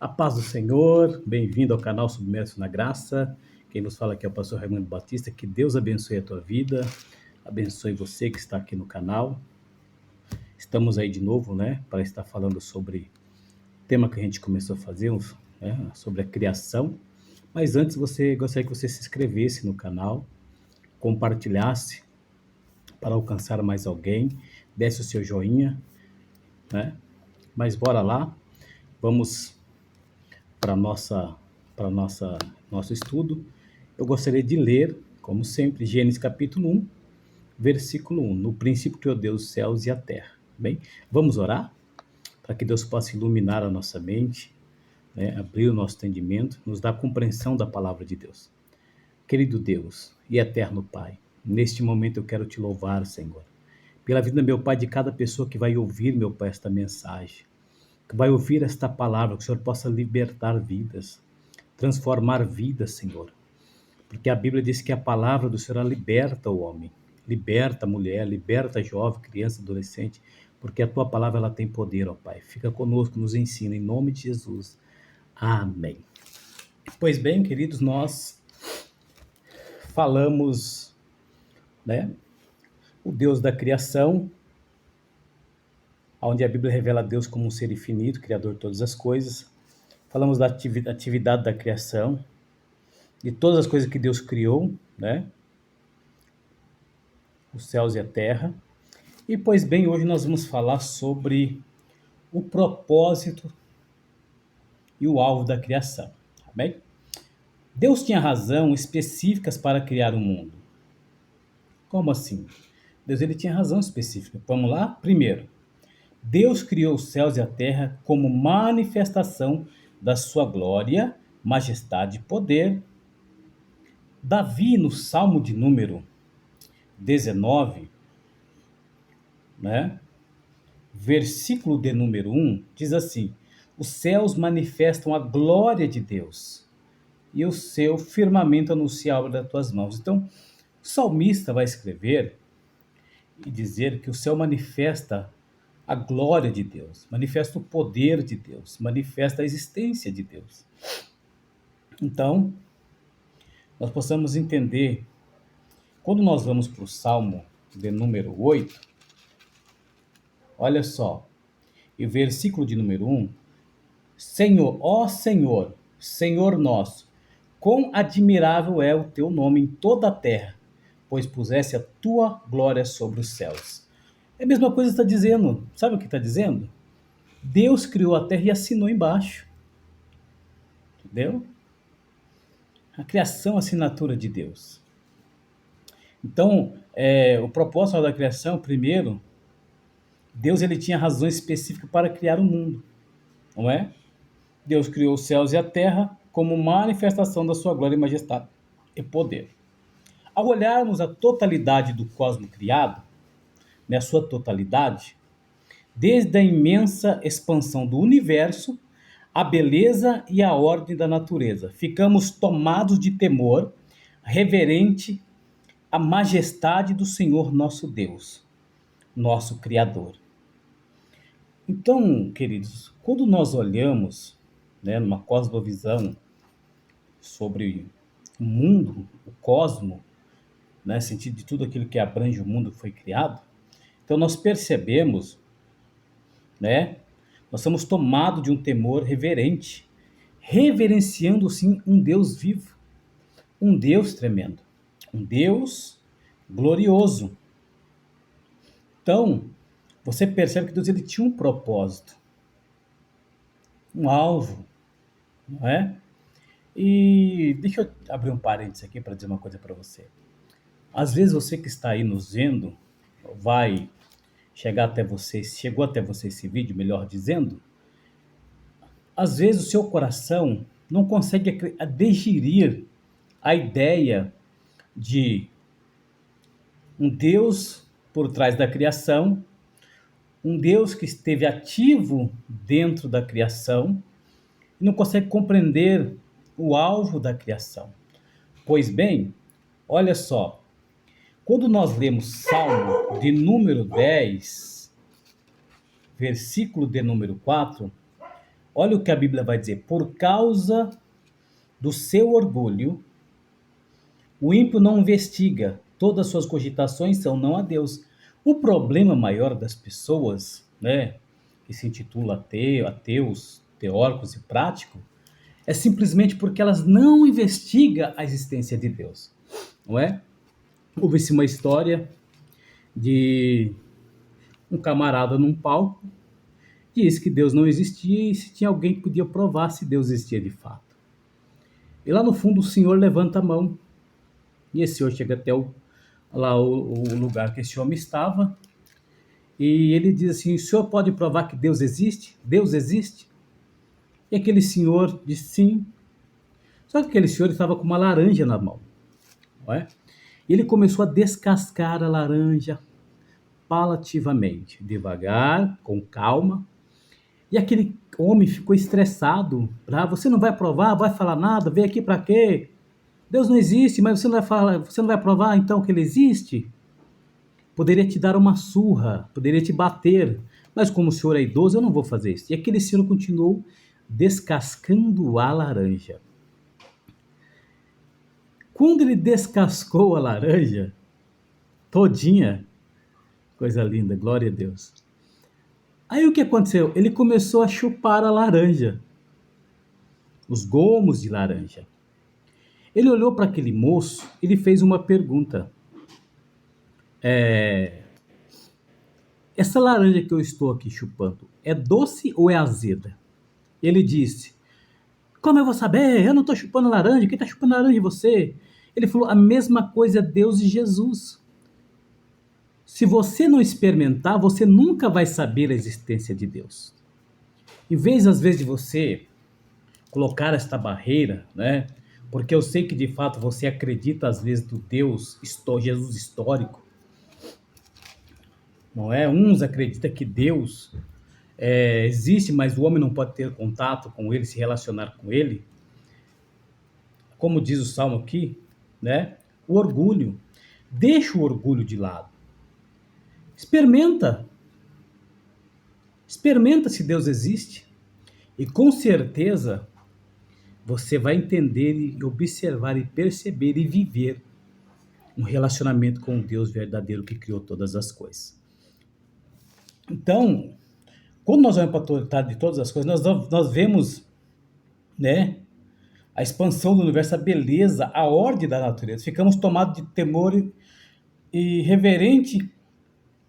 A paz do Senhor, bem-vindo ao canal Submerso na Graça. Quem nos fala aqui é o pastor Raimundo Batista. Que Deus abençoe a tua vida, abençoe você que está aqui no canal. Estamos aí de novo, para estar falando sobre o tema que a gente começou a fazer, sobre a criação. Mas antes, gostaria que você se inscrevesse no canal, compartilhasse para alcançar mais alguém, desse o seu joinha, né? Mas bora lá, vamos para nosso estudo. Eu gostaria de ler, como sempre, Gênesis capítulo 1, versículo 1. No princípio criou Deus os céus e a terra. Bem, vamos orar para que Deus possa iluminar a nossa mente, abrir o nosso entendimento, nos dar a compreensão da palavra de Deus. Querido Deus e eterno Pai, neste momento eu quero te louvar, Senhor, pela vida, meu Pai, de cada pessoa que vai ouvir, meu Pai, esta mensagem, que vai ouvir esta palavra, que o Senhor possa libertar vidas, transformar vidas, Senhor. Porque a Bíblia diz que a palavra do Senhor liberta o homem, liberta a mulher, liberta a jovem, criança, adolescente, porque a tua palavra ela tem poder, ó Pai. Fica conosco, nos ensina, em nome de Jesus. Amém. Pois bem, queridos, nós falamos, o Deus da criação, onde a Bíblia revela Deus como um ser infinito, criador de todas as coisas. Falamos da atividade da criação, de todas as coisas que Deus criou, os céus e a terra. E, pois bem, hoje nós vamos falar sobre o propósito e o alvo da criação, tá bem? Deus tinha razão específicas para criar o mundo. Como assim? Deus ele tinha razão específica. Vamos lá? Primeiro, Deus criou os céus e a terra como manifestação da sua glória, majestade e poder. Davi, no Salmo de número 19, versículo de número 1, diz assim: os céus manifestam a glória de Deus, e o seu firmamento anuncia a obra das tuas mãos. Então, o salmista vai escrever e dizer que o céu manifesta a glória de Deus, manifesta o poder de Deus, manifesta a existência de Deus. Então, nós possamos entender, quando nós vamos para o Salmo de número 8, olha só, e o versículo de número 1, Senhor, ó Senhor, Senhor nosso, quão admirável é o teu nome em toda a terra, pois puseste a tua glória sobre os céus. É a mesma coisa que está dizendo. Sabe o que está dizendo? Deus criou a terra e assinou embaixo. Entendeu? A criação, a assinatura de Deus. Então, o propósito da criação, primeiro, Deus ele tinha razões específicas para criar o mundo, não é? Deus criou os céus e a terra como manifestação da sua glória e majestade e poder. Ao olharmos a totalidade do cosmos criado, na sua totalidade, desde a imensa expansão do universo, a beleza e a ordem da natureza, ficamos tomados de temor reverente à majestade do Senhor nosso Deus, nosso Criador. Então, queridos, quando nós olhamos, numa cosmovisão sobre o mundo, o cosmos, sentido de tudo aquilo que abrange o mundo que foi criado, então nós percebemos, nós somos tomados de um temor reverente, reverenciando sim um Deus vivo, um Deus tremendo, um Deus glorioso. Então, você percebe que Deus ele tinha um propósito, um alvo, não é? E deixa eu abrir um parênteses aqui para dizer uma coisa para você. Às vezes você que está aí nos vendo, vai chegou até você esse vídeo, melhor dizendo, às vezes o seu coração não consegue digerir a ideia de um Deus por trás da criação, um Deus que esteve ativo dentro da criação, e não consegue compreender o alvo da criação. Pois bem, olha só, quando nós lemos Salmo de número 10, versículo de número 4, Olha o que a Bíblia vai dizer. Por causa do seu orgulho, o ímpio não investiga. Todas as suas cogitações são não a Deus. O problema maior das pessoas, né, que se intitula ateus, teóricos e práticos, é simplesmente porque elas não investigam a existência de Deus, não é? Houve-se uma história de um camarada num palco, disse que Deus não existia e se tinha alguém que podia provar se Deus existia de fato. E lá no fundo o senhor levanta a mão e esse senhor chega até o lugar que esse homem estava e ele diz assim: o senhor pode provar que Deus existe? Deus existe? E aquele senhor disse sim. Só que aquele senhor estava com uma laranja na mão, não é? E ele começou a descascar a laranja palativamente, devagar, com calma. E aquele homem ficou estressado. Você não vai provar, vai falar nada, veio aqui para quê? Deus não existe, mas você não vai falar, você não vai provar então que ele existe? Poderia te dar uma surra, poderia te bater, mas como o senhor é idoso, eu não vou fazer isso. E aquele senhor continuou descascando a laranja. Quando ele descascou a laranja todinha, coisa linda, glória a Deus. Aí o que aconteceu? Ele começou a chupar a laranja, os gomos de laranja. Ele olhou para aquele moço, ele fez uma pergunta. Essa laranja que eu estou aqui chupando, é doce ou é azeda? Ele disse, como eu vou saber? Eu não estou chupando laranja, quem está chupando laranja é você. Ele falou, a mesma coisa é Deus e Jesus. Se você não experimentar, você nunca vai saber a existência de Deus. Em vez, às vezes, de você colocar esta barreira, né? Porque eu sei que de fato você acredita às vezes do Deus, Jesus histórico, não é? Uns acreditam que Deus existe, mas o homem não pode ter contato com ele, se relacionar com ele. Como diz o Salmo aqui, né? O orgulho. Deixa o orgulho de lado. Experimenta. Experimenta se Deus existe. E com certeza você vai entender e observar e perceber e viver um relacionamento com o Deus verdadeiro que criou todas as coisas. Então, quando nós olhamos para a totalidade de todas as coisas, nós vemos, né, a expansão do universo, a beleza, a ordem da natureza. Ficamos tomados de temor e reverente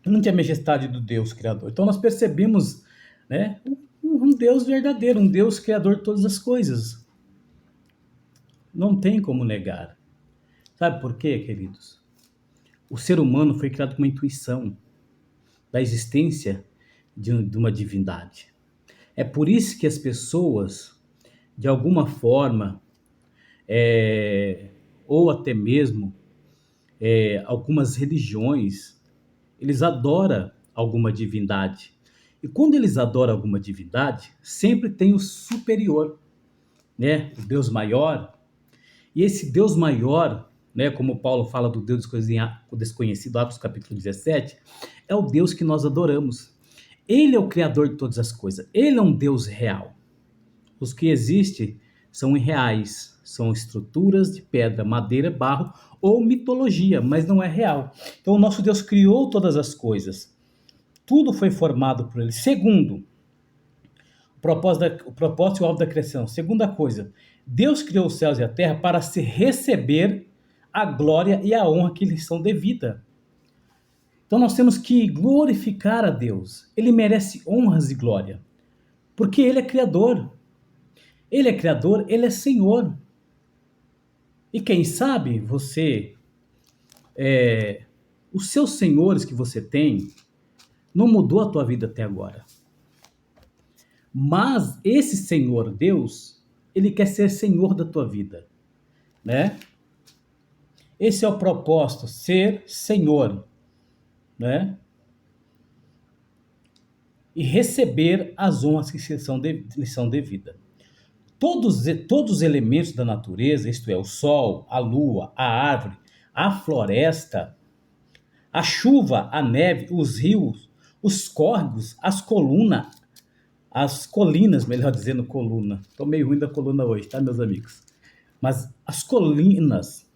ante a majestade do Deus Criador. Então nós percebemos, né, um Deus verdadeiro, um Deus Criador de todas as coisas. Não tem como negar. Sabe por quê, queridos? O ser humano foi criado com uma intuição da existência de uma divindade. É por isso que as pessoas, de alguma forma, ou até mesmo algumas religiões, eles adoram alguma divindade. E quando eles adoram alguma divindade, sempre tem o superior, né? O Deus maior. E esse Deus maior, né, como Paulo fala do Deus desconhecido, Atos capítulo 17, é o Deus que nós adoramos. Ele é o Criador de todas as coisas. Ele é um Deus real. Os que existem são irreais, são estruturas de pedra, madeira, barro ou mitologia, mas não é real. Então o nosso Deus criou todas as coisas. Tudo foi formado por ele. Segundo, o propósito e o alvo da criação. Segunda coisa, Deus criou os céus e a terra para se receber a glória e a honra que lhes são devida. Então nós temos que glorificar a Deus. Ele merece honras e glória, porque Ele é Criador. Ele é Criador, Ele é Senhor. E quem sabe os seus senhores que você tem, não mudou a tua vida até agora. Mas esse Senhor Deus, Ele quer ser Senhor da tua vida, né? Esse é o propósito, ser Senhor, né? E receber as honras que lhe são devidas. Todos os elementos da natureza, isto é, o sol, a lua, a árvore, a floresta, a chuva, a neve, os rios, os córregos, as colunas, as colinas, melhor dizendo, coluna. Estou meio ruim da coluna hoje, tá, meus amigos? Mas as colinas,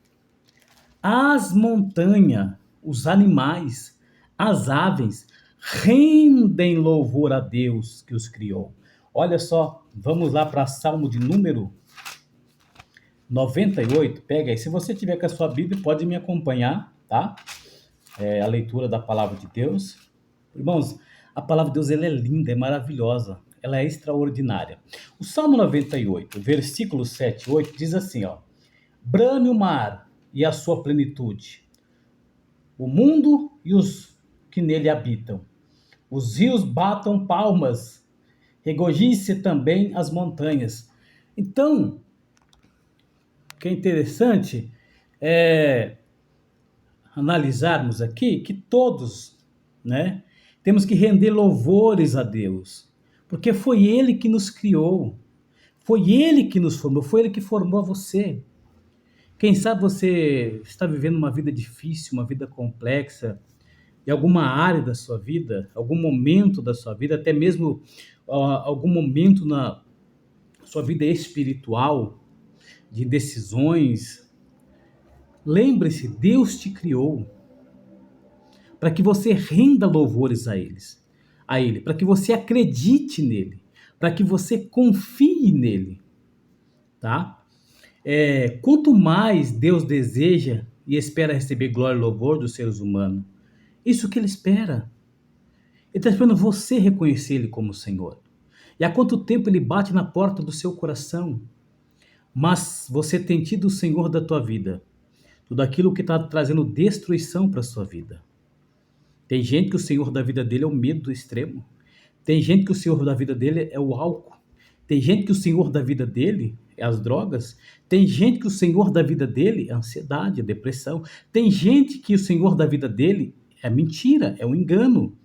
as montanhas, os animais, as aves, rendem louvor a Deus que os criou. Olha só, vamos lá para Salmo de número 98. Pega aí, se você tiver com a sua Bíblia, pode me acompanhar, tá? A leitura da palavra de Deus. Irmãos, a palavra de Deus ela é linda, é maravilhosa, ela é extraordinária. O Salmo 98, versículos 7 e 8 diz assim, ó: brame o mar e a sua plenitude, o mundo e os que nele habitam. Os rios batam palmas, regozije-se também as montanhas. Então, o que é interessante é analisarmos aqui que todos, né, temos que render louvores a Deus, porque foi Ele que nos criou, foi Ele que nos formou, foi Ele que formou você. Quem sabe você está vivendo uma vida difícil, uma vida complexa, em alguma área da sua vida, algum momento da sua vida, até mesmo algum momento na sua vida espiritual, de decisões. Lembre-se, Deus te criou para que você renda louvores a Ele, para que você acredite nele, para que você confie nele, tá? Quanto mais Deus deseja e espera receber glória e louvor dos seres humanos, isso que Ele espera. Ele está esperando você reconhecer Ele como Senhor. E há quanto tempo Ele bate na porta do seu coração? Mas você tem tido o Senhor da tua vida, tudo aquilo que está trazendo destruição para a sua vida. Tem gente que o Senhor da vida dele é o medo extremo. Tem gente que o Senhor da vida dele é o álcool. Tem gente que o Senhor da vida dele é as drogas. Tem gente que o Senhor da vida dele é a ansiedade, a depressão. Tem gente que o Senhor da vida dele é a mentira, é o engano.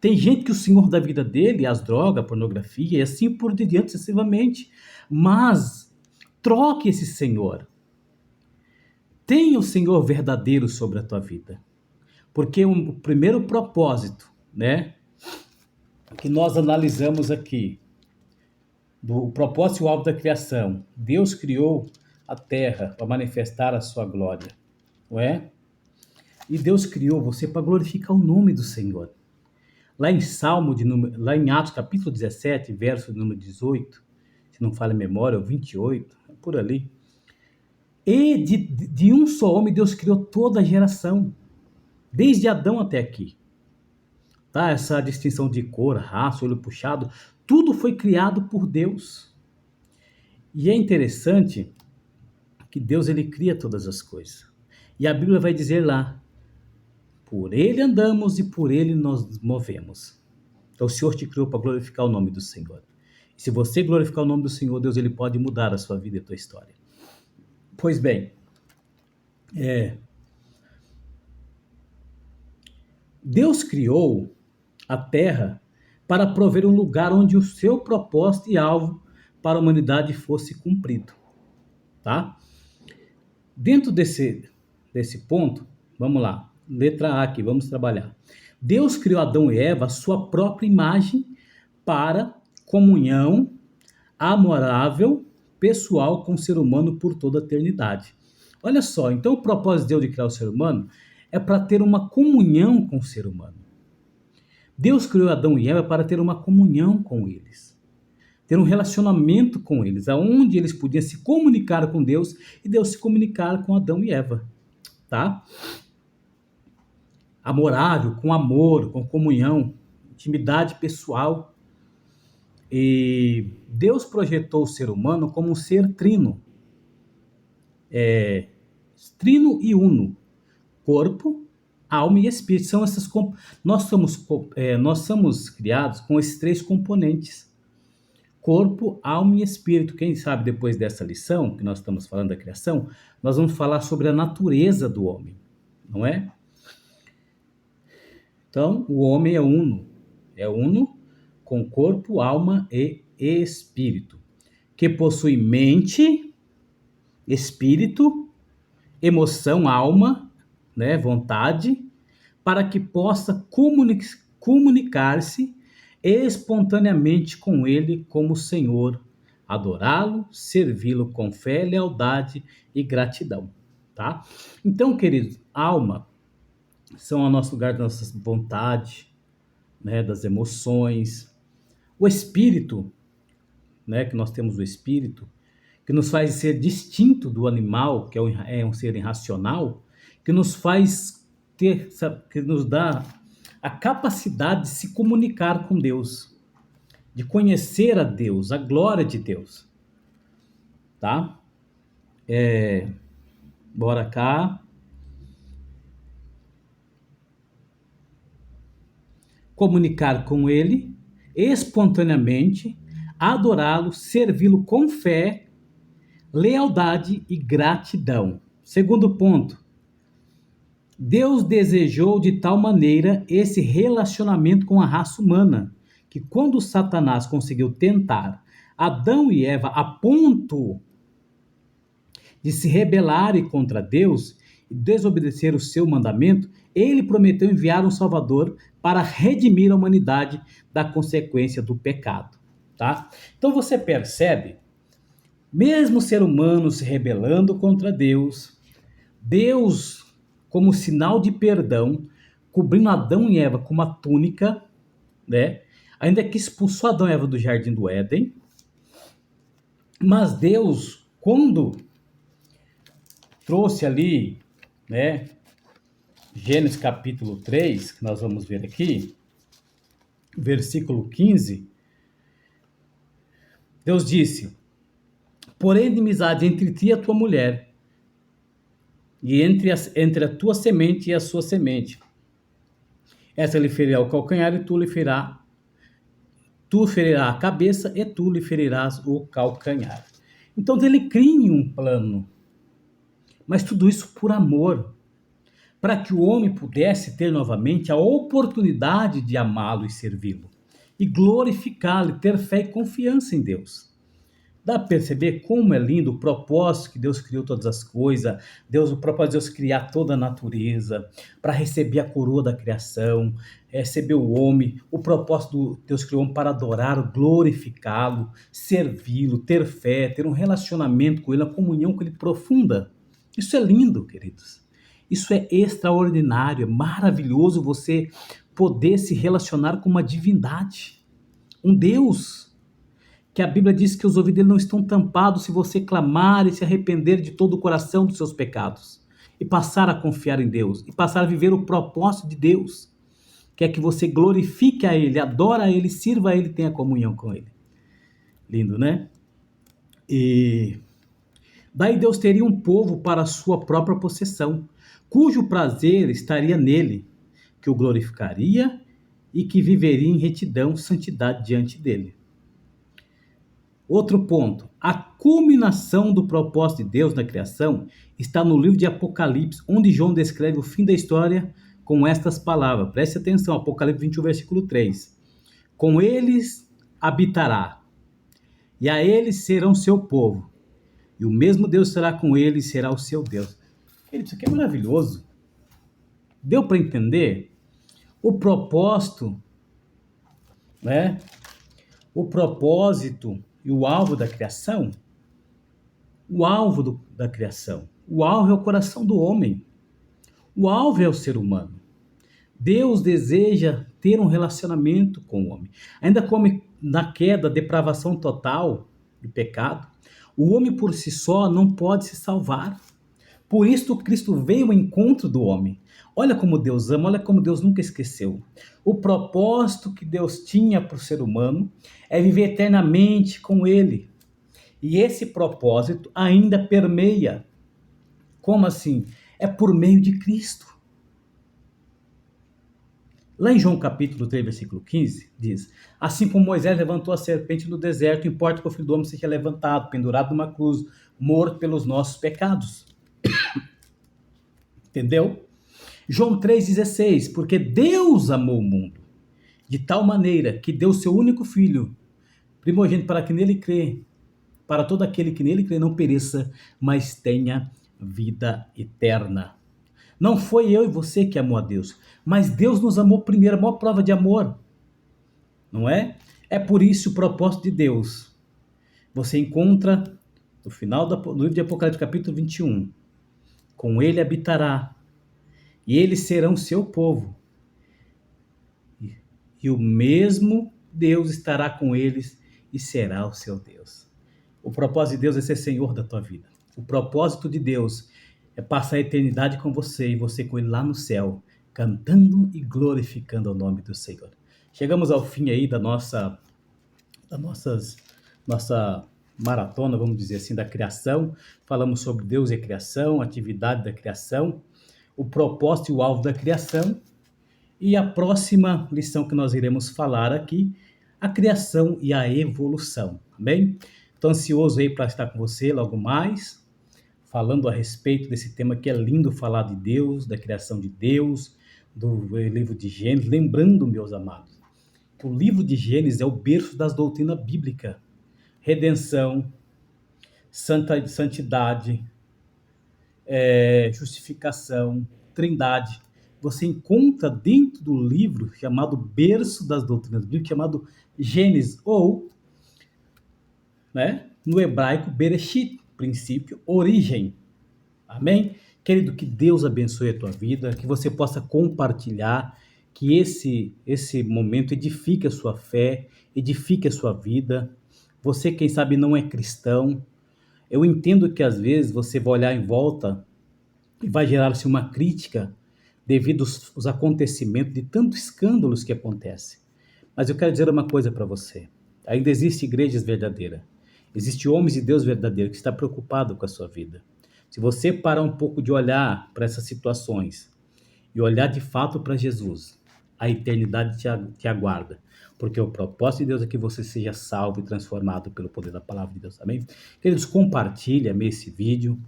Tem gente que o Senhor da vida dele é as drogas, a pornografia e assim por diante, sucessivamente. Mas troque esse Senhor. Tenha o Senhor verdadeiro sobre a tua vida. Porque o primeiro propósito, né, que nós analisamos aqui, do propósito e o alvo da criação, Deus criou a terra para manifestar a sua glória, não é? E Deus criou você para glorificar o nome do Senhor. Lá lá em Atos capítulo 17, verso número 18, se não falha a memória, ou 28, por ali. E de um só homem Deus criou toda a geração, desde Adão até aqui. Tá? Essa distinção de cor, raça, olho puxado, tudo foi criado por Deus. E é interessante que Deus ele cria todas as coisas. E a Bíblia vai dizer lá: por Ele andamos e por Ele nos movemos. Então o Senhor te criou para glorificar o nome do Senhor. E se você glorificar o nome do Senhor, Deus ele pode mudar a sua vida e a tua história. Pois bem, Deus criou a terra para prover um lugar onde o seu propósito e alvo para a humanidade fosse cumprido, tá? Dentro desse ponto, vamos lá, letra A aqui, vamos trabalhar. Deus criou Adão e Eva a sua própria imagem para comunhão amorável, pessoal com o ser humano por toda a eternidade. Olha só, então o propósito de Deus de criar o ser humano é para ter uma comunhão com o ser humano. Deus criou Adão e Eva para ter uma comunhão com eles, ter um relacionamento com eles, aonde eles podiam se comunicar com Deus e Deus se comunicar com Adão e Eva, tá? Amorável, com amor, com comunhão, intimidade pessoal. E Deus projetou o ser humano como um ser trino, trino e uno, corpo, alma e espírito. São essas nós somos criados com esses três componentes: corpo, alma e espírito. Quem sabe depois dessa lição que nós estamos falando da criação, nós vamos falar sobre a natureza do homem, não é? Então, o homem é uno com corpo, alma e espírito, que possui mente, espírito, emoção, alma, né, vontade, para que possa comunicar-se espontaneamente com ele como Senhor, adorá-lo, servi-lo com fé, lealdade e gratidão, tá? Então, queridos, alma são o nosso lugar da nossa vontade, né, das emoções. O espírito, né, que nós temos o espírito, que nos faz ser distinto do animal, que é um ser irracional, que nos faz ter, que nos dá a capacidade de se comunicar com Deus, de conhecer a Deus, a glória de Deus, tá? Bora cá. Comunicar com Ele espontaneamente, adorá-lo, servi-lo com fé, lealdade e gratidão. Segundo ponto, Deus desejou de tal maneira esse relacionamento com a raça humana, que quando Satanás conseguiu tentar Adão e Eva a ponto de se rebelarem contra Deus e desobedecer o seu mandamento, ele prometeu enviar um Salvador para redimir a humanidade da consequência do pecado, tá? Então você percebe, mesmo o ser humano se rebelando contra Deus, Deus, como sinal de perdão, cobrindo Adão e Eva com uma túnica, né? Ainda que expulsou Adão e Eva do jardim do Éden, mas Deus, quando trouxe ali, né, Gênesis capítulo 3, que nós vamos ver aqui, versículo 15, Deus disse: porém, inimizade entre ti e a tua mulher, e entre a tua semente e a sua semente. Essa lhe ferirá o calcanhar e tu ferirás a cabeça e tu lhe ferirás o calcanhar. Então ele cria um plano, mas tudo isso por amor, para que o homem pudesse ter novamente a oportunidade de amá-lo e servi-lo, e glorificá-lo, e ter fé e confiança em Deus. Dá para perceber como é lindo o propósito que Deus criou todas as coisas, o propósito de Deus criar toda a natureza, para receber a coroa da criação, receber o homem, o propósito de Deus criou o homem para adorá-lo, glorificá-lo, servi-lo, ter fé, ter um relacionamento com ele, uma comunhão com ele profunda. Isso é lindo, queridos. Isso é extraordinário, é maravilhoso você poder se relacionar com uma divindade, um Deus, que a Bíblia diz que os ouvidos dele não estão tampados se você clamar e se arrepender de todo o coração dos seus pecados, e passar a confiar em Deus, e passar a viver o propósito de Deus, que é que você glorifique a Ele, adora a Ele, sirva a Ele, tenha comunhão com Ele. Lindo, né? E daí Deus teria um povo para a sua própria possessão, cujo prazer estaria nele, que o glorificaria e que viveria em retidão, santidade diante dele. Outro ponto, a culminação do propósito de Deus na criação está no livro de Apocalipse, onde João descreve o fim da história com estas palavras. Preste atenção, Apocalipse 21, versículo 3. Com eles habitará, e a eles serão seu povo, e o mesmo Deus será com eles e será o seu Deus. Isso aqui é maravilhoso. Deu para entender? O propósito, né? O propósito e o alvo da criação, o alvo da criação, o alvo é o coração do homem, o alvo é o ser humano. Deus deseja ter um relacionamento com o homem. Ainda como na queda, depravação total e pecado, o homem por si só não pode se salvar. Por isso Cristo veio ao encontro do homem. Olha como Deus ama, olha como Deus nunca esqueceu. O propósito que Deus tinha para o ser humano é viver eternamente com Ele. E esse propósito ainda permeia. Como assim? É por meio de Cristo. Lá em João capítulo 3, versículo 15, diz: assim como Moisés levantou a serpente no deserto, importa que o Filho do Homem seja levantado, pendurado numa cruz, morto pelos nossos pecados. Entendeu? João 3,16, porque Deus amou o mundo de tal maneira que deu seu único filho, primogênito, para que nele crê, para todo aquele que nele crê não pereça, mas tenha vida eterna. Não foi eu e você que amou a Deus, mas Deus nos amou primeiro, a maior prova de amor. não é? É por isso o propósito de Deus. Você encontra no final do livro de Apocalipse, capítulo 21. Com ele habitará, e eles serão seu povo. E o mesmo Deus estará com eles e será o seu Deus. O propósito de Deus é ser Senhor da tua vida. O propósito de Deus é passar a eternidade com você e você com ele lá no céu, cantando e glorificando o nome do Senhor. Chegamos ao fim aí nossa maratona, vamos dizer assim, da criação. Falamos sobre Deus e a criação, a atividade da criação, o propósito e o alvo da criação. E a próxima lição que nós iremos falar aqui, a criação e a evolução, amém? Estou ansioso aí para estar com você logo mais, falando a respeito desse tema que é lindo falar de Deus, da criação de Deus, do livro de Gênesis. Lembrando, meus amados, que o livro de Gênesis é o berço das doutrinas bíblicas. Redenção, santidade, justificação, trindade. Você encontra dentro do livro chamado Berço das Doutrinas Bíblicas, chamado Gênesis, ou, né, no hebraico, Bereshit, princípio, origem. Amém? Querido, que Deus abençoe a tua vida, que você possa compartilhar, que esse momento edifique a sua fé, edifique a sua vida. Você, quem sabe, não é cristão. Eu entendo que às vezes você vai olhar em volta e vai gerar-se uma crítica devido aos acontecimentos de tantos escândalos que acontecem. Mas eu quero dizer uma coisa para você. Ainda existem igrejas verdadeiras. Existem homens de Deus verdadeiros que estão preocupados com a sua vida. Se você parar um pouco de olhar para essas situações e olhar de fato para Jesus, a eternidade te aguarda. Porque o propósito de Deus é que você seja salvo e transformado pelo poder da palavra de Deus. Amém? Queridos, compartilha esse vídeo.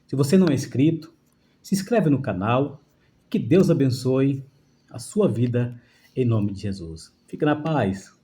Se você não é inscrito, se inscreve no canal. Que Deus abençoe a sua vida em nome de Jesus. Fique na paz.